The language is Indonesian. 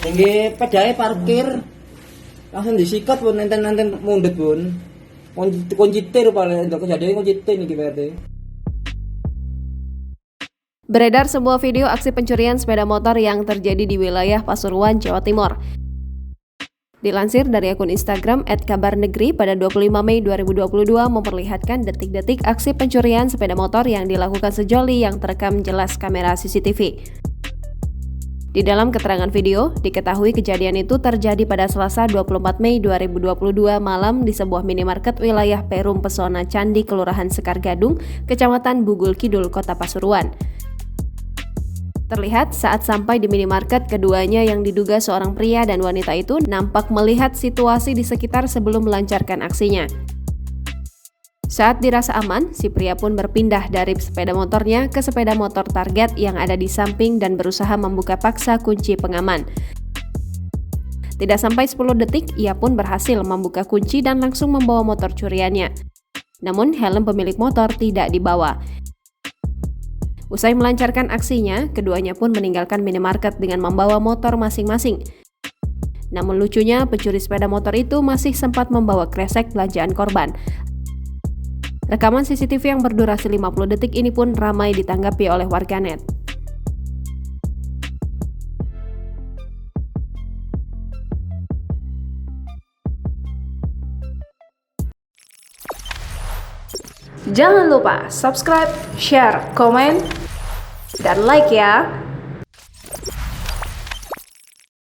Tinggi pedae parkir langsung disikat pun nenten mundet pun. Kunci tir paling untuk kejadian kunci tir nih berarti. Beredar sebuah video aksi pencurian sepeda motor yang terjadi di wilayah Pasuruan, Jawa Timur. Dilansir dari akun Instagram @kabarnegri pada 25 Mei 2022 memperlihatkan detik-detik aksi pencurian sepeda motor yang dilakukan sejoli yang terekam jelas kamera CCTV. Di dalam keterangan video, diketahui kejadian itu terjadi pada Selasa 24 Mei 2022 malam di sebuah minimarket wilayah Perum Pesona Candi, Kelurahan Sekar Gadung, Kecamatan Bugul Kidul, Kota Pasuruan. Terlihat saat sampai di minimarket, keduanya yang diduga seorang pria dan wanita itu nampak melihat situasi di sekitar sebelum melancarkan aksinya. Saat dirasa aman, si pria pun berpindah dari sepeda motornya ke sepeda motor target yang ada di samping dan berusaha membuka paksa kunci pengaman. Tidak sampai 10 detik, ia pun berhasil membuka kunci dan langsung membawa motor curiannya. Namun, helm pemilik motor tidak dibawa. Usai melancarkan aksinya, keduanya pun meninggalkan minimarket dengan membawa motor masing-masing. Namun lucunya, pencuri sepeda motor itu masih sempat membawa kresek belanjaan korban. Rekaman CCTV yang berdurasi 50 detik ini pun ramai ditanggapi oleh warganet. Jangan lupa subscribe, share, komen, dan like ya.